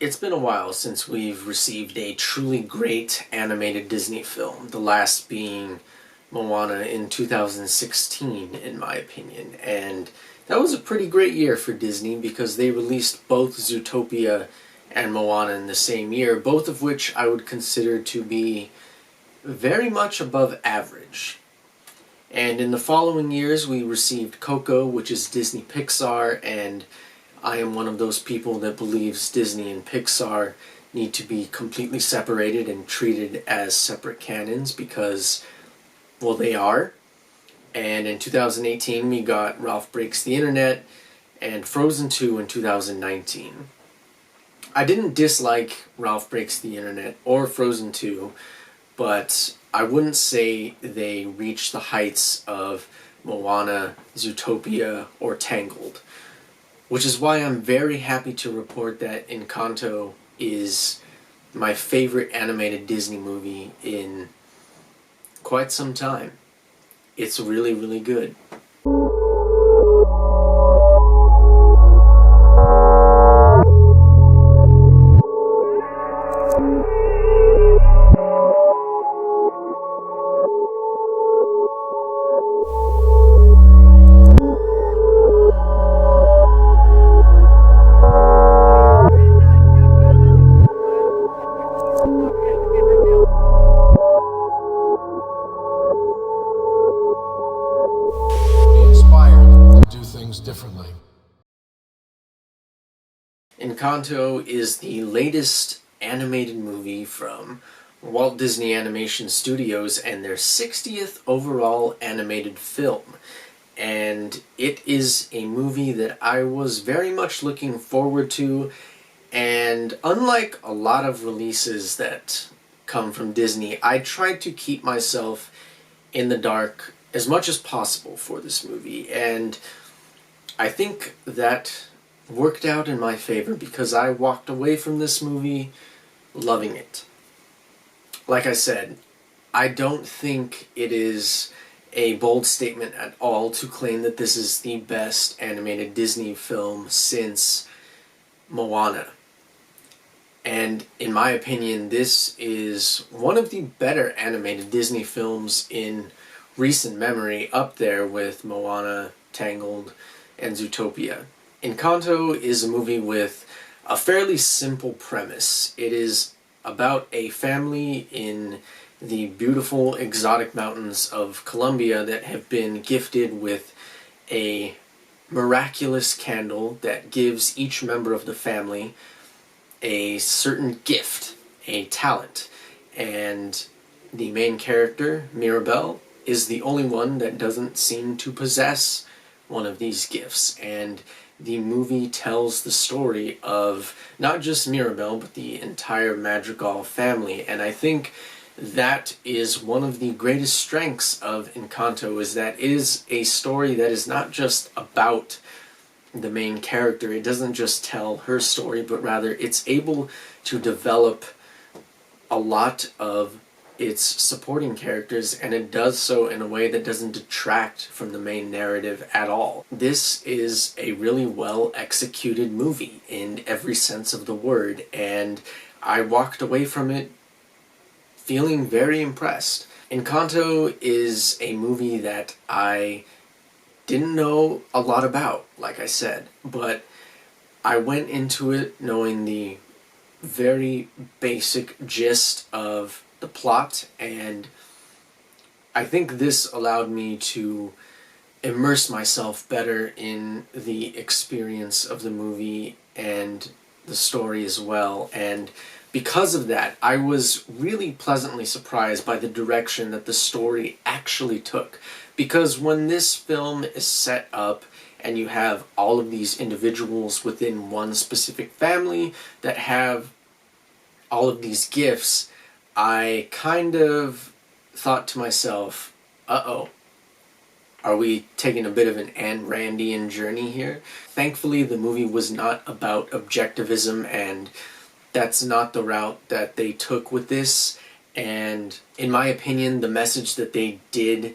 It's been a while since we've received a truly great animated Disney film, the last being Moana in 2016, in my opinion. And that was a pretty great year for Disney because they released both Zootopia and Moana in the same year, both of which I would consider to be very much above average. And in the following years, we received Coco, which is Disney Pixar, and I am one of those people that believes Disney and Pixar need to be completely separated and treated as separate canons because, well, they are. And in 2018, we got Ralph Breaks the Internet and Frozen 2 in 2019. I didn't dislike Ralph Breaks the Internet or Frozen 2, but I wouldn't say they reached the heights of Moana, Zootopia, or Tangled. Which is why I'm very happy to report that Encanto is my favorite animated Disney movie in quite some time. It's really, really good. Differently. Encanto is the latest animated movie from Walt Disney Animation Studios and their 60th overall animated film. And it is a movie that I was very much looking forward to, and unlike a lot of releases that come from Disney, I tried to keep myself in the dark as much as possible for this movie, and I think that worked out in my favor because I walked away from this movie loving it. Like I said, I don't think it is a bold statement at all to claim that this is the best animated Disney film since Moana. And in my opinion, this is one of the better animated Disney films in recent memory, up there with Moana, Tangled, and Zootopia. Encanto is a movie with a fairly simple premise. It is about a family in the beautiful exotic mountains of Colombia that have been gifted with a miraculous candle that gives each member of the family a certain gift, a talent. And the main character, Mirabel, is the only one that doesn't seem to possess one of these gifts, and the movie tells the story of not just Mirabel, but the entire Madrigal family. And I think that is one of the greatest strengths of Encanto, is that it is a story that is not just about the main character. It doesn't just tell her story, but rather it's able to develop a lot of its supporting characters, and it does so in a way that doesn't detract from the main narrative at all. This is a really well executed movie in every sense of the word, and I walked away from it feeling very impressed. Encanto is a movie that I didn't know a lot about, like I said, but I went into it knowing the very basic gist of the plot, and I think this allowed me to immerse myself better in the experience of the movie and the story as well. And because of that, I was really pleasantly surprised by the direction that the story actually took. Because when this film is set up and you have all of these individuals within one specific family that have all of these gifts, I kind of thought to myself, uh-oh, are we taking a bit of an Ayn Randian journey here? Thankfully, the movie was not about objectivism, and that's not the route that they took with this. And in my opinion, the message that they did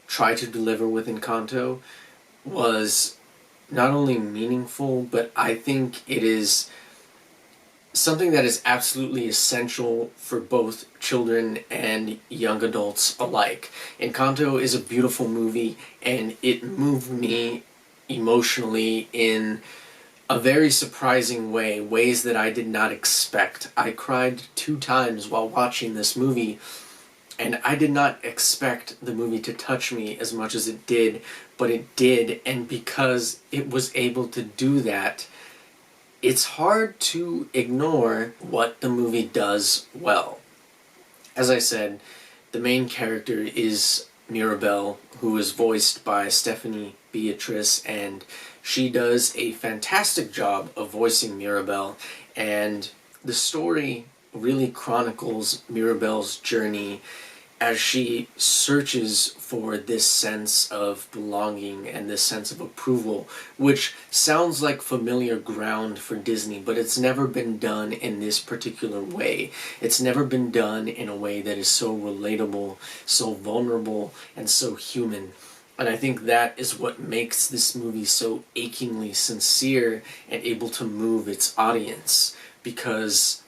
try to deliver with Encanto was not only meaningful, but I think it is something that is absolutely essential for both children and young adults alike. Encanto is a beautiful movie, and it moved me emotionally in a very surprising way, ways that I did not expect. I cried 2 times while watching this movie, and I did not expect the movie to touch me as much as it did, but it did, and because it was able to do that, it's hard to ignore what the movie does well. As I said, the main character is Mirabel, who is voiced by Stephanie Beatrice, and she does a fantastic job of voicing Mirabel, and the story really chronicles Mirabel's journey as she searches for this sense of belonging and this sense of approval, which sounds like familiar ground for Disney, but it's never been done in this particular way. It's never been done in a way that is so relatable, so vulnerable, and so human. And I think that is what makes this movie so achingly sincere and able to move its audience, because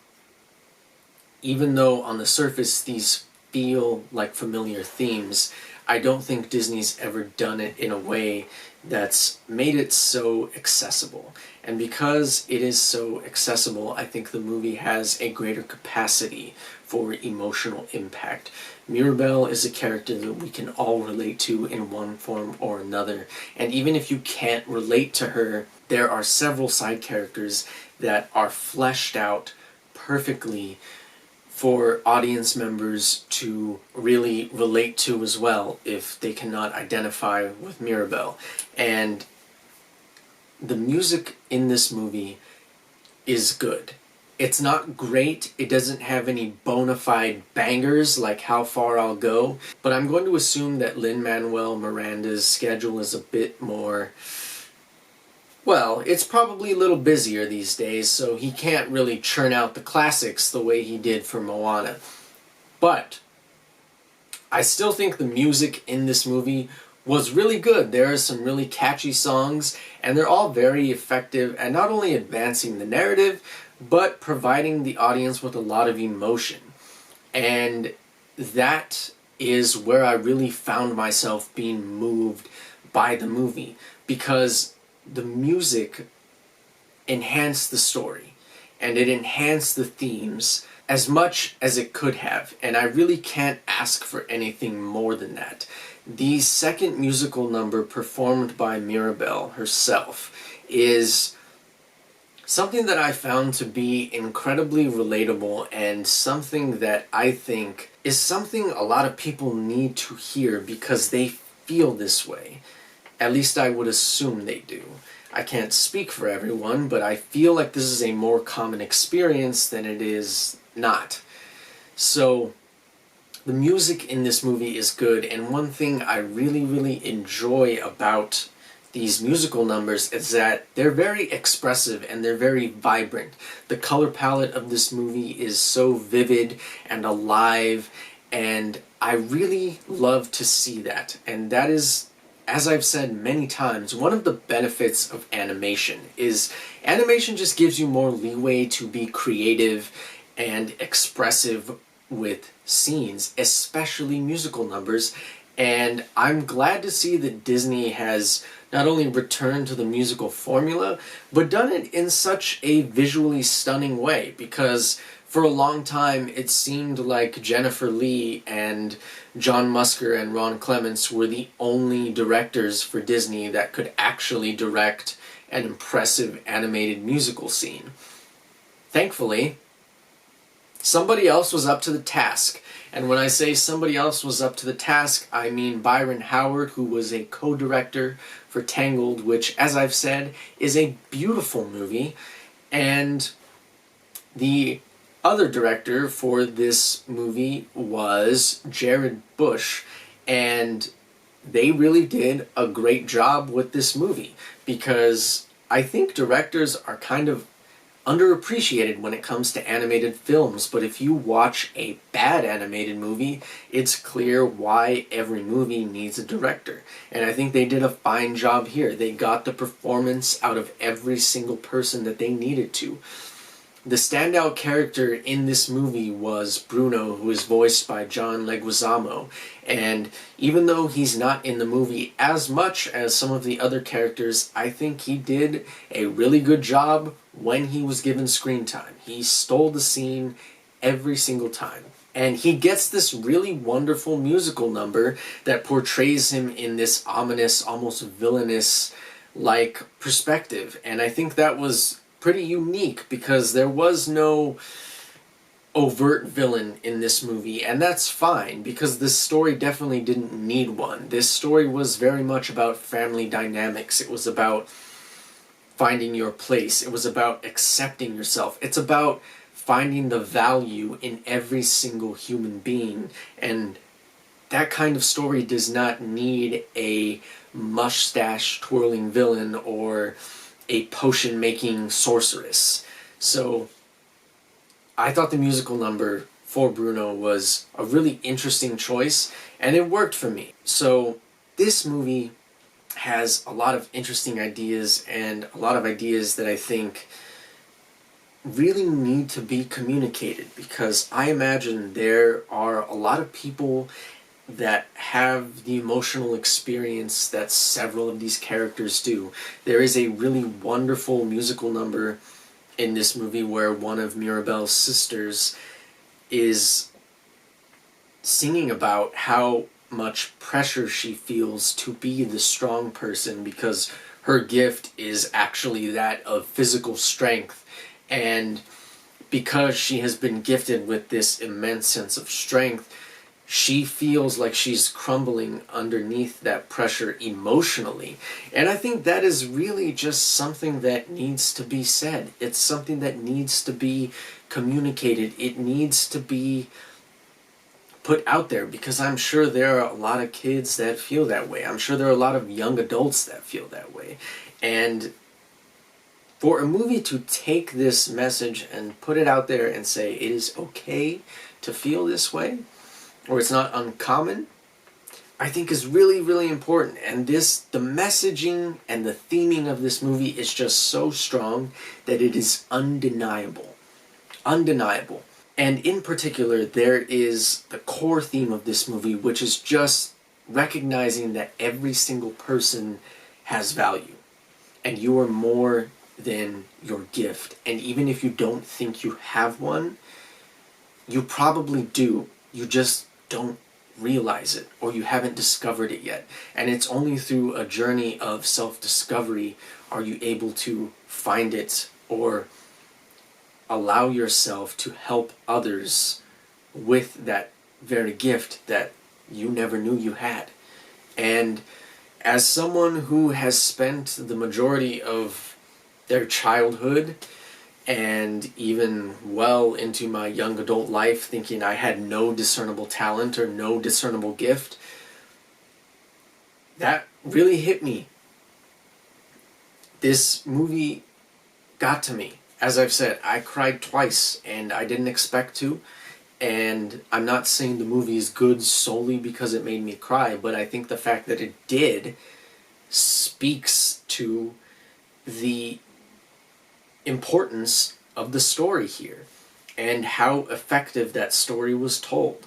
even though on the surface these feel like familiar themes, I don't think Disney's ever done it in a way that's made it so accessible. And because it is so accessible, I think the movie has a greater capacity for emotional impact. Mirabel is a character that we can all relate to in one form or another. And even if you can't relate to her, there are several side characters that are fleshed out perfectly for audience members to really relate to as well if they cannot identify with Mirabel. And the music in this movie is good. It's not great, it doesn't have any bona fide bangers like How Far I'll Go, but I'm going to assume that Lin-Manuel Miranda's schedule is a bit more, well, it's probably a little busier these days, so he can't really churn out the classics the way he did for Moana. But I still think the music in this movie was really good. There are some really catchy songs, and they're all very effective at not only advancing the narrative, but providing the audience with a lot of emotion. And that is where I really found myself being moved by the movie, because the music enhanced the story, and it enhanced the themes as much as it could have, and I really can't ask for anything more than that. The second musical number performed by Mirabel herself is something that I found to be incredibly relatable, and something that I think is something a lot of people need to hear because they feel this way. At least I would assume they do. I can't speak for everyone, but I feel like this is a more common experience than it is not. So, the music in this movie is good, and one thing I really, really enjoy about these musical numbers is that they're very expressive and they're very vibrant. The color palette of this movie is so vivid and alive, and I really love to see that. And that is, as I've said many times, one of the benefits of animation is animation just gives you more leeway to be creative and expressive with scenes, especially musical numbers. And I'm glad to see that Disney has not only returned to the musical formula, but done it in such a visually stunning way, because for a long time it seemed like Jennifer Lee and John Musker and Ron Clements were the only directors for Disney that could actually direct an impressive animated musical scene. Thankfully, somebody else was up to the task. And when I say somebody else was up to the task, I mean Byron Howard, who was a co-director for Tangled, which, as I've said, is a beautiful movie. And the other director for this movie was Jared Bush, and they really did a great job with this movie, because I think directors are kind of underappreciated when it comes to animated films, but if you watch a bad animated movie, it's clear why every movie needs a director. And I think they did a fine job here. They got the performance out of every single person that they needed to. The standout character in this movie was Bruno, who is voiced by John Leguizamo. And even though he's not in the movie as much as some of the other characters, I think he did a really good job when he was given screen time. He stole the scene every single time. And he gets this really wonderful musical number that portrays him in this ominous, almost villainous-like perspective. And I think that was pretty unique because there was no overt villain in this movie, and that's fine because this story definitely didn't need one. This story was very much about family dynamics. It was about finding your place. It was about accepting yourself. It's about finding the value in every single human being, and that kind of story does not need a mustache twirling villain or a potion-making sorceress. So I thought the musical number for Bruno was a really interesting choice, and it worked for me. So this movie has a lot of interesting ideas, and a lot of ideas that I think really need to be communicated, because I imagine there are a lot of people that have the emotional experience that several of these characters do. There is a really wonderful musical number in this movie where one of Mirabel's sisters is singing about how much pressure she feels to be the strong person because her gift is actually that of physical strength, and because she has been gifted with this immense sense of strength, she feels like she's crumbling underneath that pressure emotionally. And I think that is really just something that needs to be said. It's something that needs to be communicated. It needs to be put out there, because I'm sure there are a lot of kids that feel that way. I'm sure there are a lot of young adults that feel that way. And for a movie to take this message and put it out there and say it is okay to feel this way, or it's not uncommon, I think is really, really important. And the messaging and the theming of this movie is just so strong that it is undeniable. Undeniable. And in particular, there is the core theme of this movie, which is just recognizing that every single person has value. And you are more than your gift. And even if you don't think you have one, you probably do. You just don't realize it, or you haven't discovered it yet. And it's only through a journey of self-discovery are you able to find it or allow yourself to help others with that very gift that you never knew you had. And as someone who has spent the majority of their childhood and even well into my young adult life thinking I had no discernible talent or no discernible gift, that really hit me. This movie got to me. As I've said, I cried twice, and I didn't expect to. And I'm not saying the movie is good solely because it made me cry, but I think the fact that it did speaks to the importance of the story here and how effective that story was told.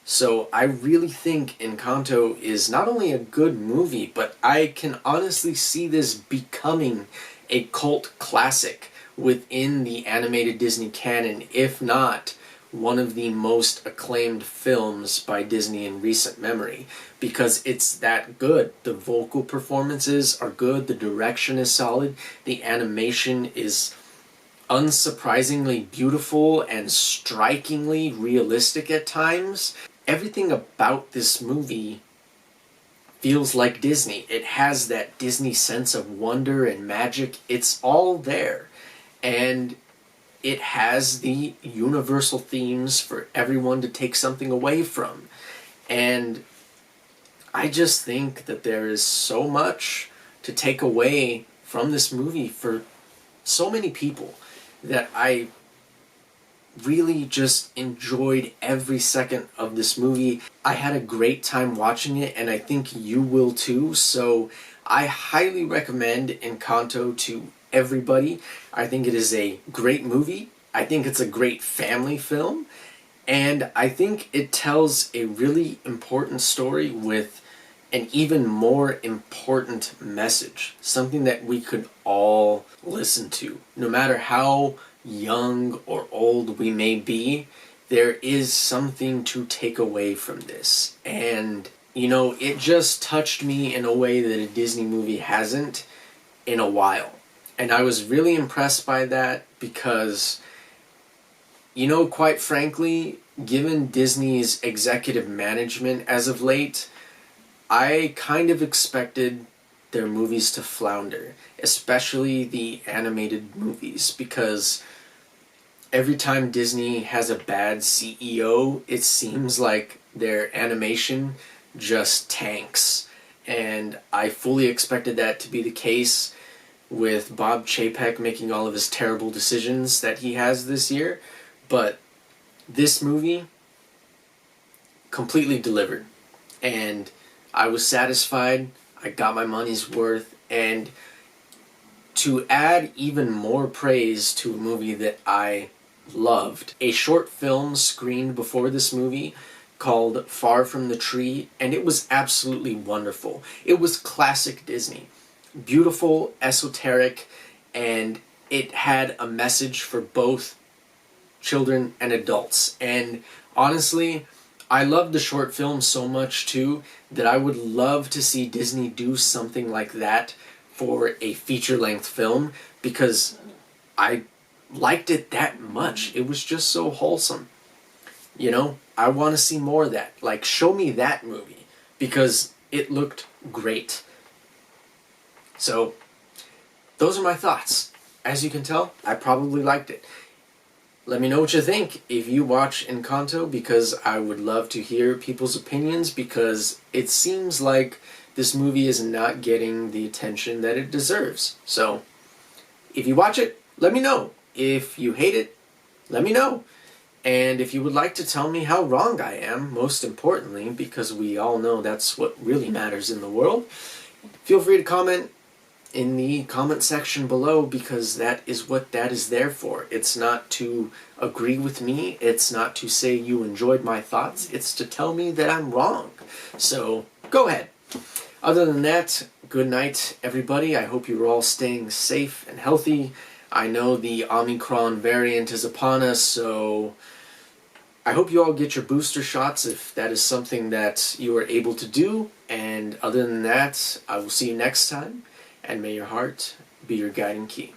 So I really think Encanto is not only a good movie, but I can honestly see this becoming a cult classic within the animated Disney canon, if not one of the most acclaimed films by Disney in recent memory, because it's that good. The vocal performances are good, the direction is solid, the animation is unsurprisingly beautiful and strikingly realistic at times. Everything about this movie feels like Disney. It has that Disney sense of wonder and magic. It's all there. And it has the universal themes for everyone to take something away from. And I just think that there is so much to take away from this movie for so many people that I really just enjoyed every second of this movie. I had a great time watching it, and I think you will too. So I highly recommend Encanto to everybody. I think it is a great movie. I think it's a great family film. And I think it tells a really important story with an even more important message. Something that we could all listen to. No matter how young or old we may be, there is something to take away from this. And, you know, it just touched me in a way that a Disney movie hasn't in a while. And I was really impressed by that because, you know, quite frankly, given Disney's executive management as of late, I kind of expected their movies to flounder, especially the animated movies, because every time Disney has a bad CEO, it seems like their animation just tanks. And I fully expected that to be the case with Bob Chapek making all of his terrible decisions that he has this year. But this movie completely delivered. And I was satisfied. I got my money's worth. And to add even more praise to a movie that I loved, a short film screened before this movie called Far From the Tree, and it was absolutely wonderful. It was classic Disney. Beautiful, esoteric, and it had a message for both children and adults. And honestly, I loved the short film so much too that I would love to see Disney do something like that for a feature-length film, because I liked it that much. It was just so wholesome. You know, I want to see more of that. Like, show me that movie, because it looked great. So, those are my thoughts. As you can tell, I probably liked it. Let me know what you think if you watch Encanto, because I would love to hear people's opinions, because it seems like this movie is not getting the attention that it deserves. So, if you watch it, let me know. If you hate it, let me know. And if you would like to tell me how wrong I am, most importantly, because we all know that's what really matters in the world, feel free to comment in the comment section below, because that is what that is there for. It's not to agree with me. It's not to say you enjoyed my thoughts. It's to tell me that I'm wrong. So go ahead. Other than that, good night, everybody. I hope you're all staying safe and healthy. I know the Omicron variant is upon us, so I hope you all get your booster shots if that is something that you are able to do. And other than that, I will see you next time. And may your heart be your guiding key.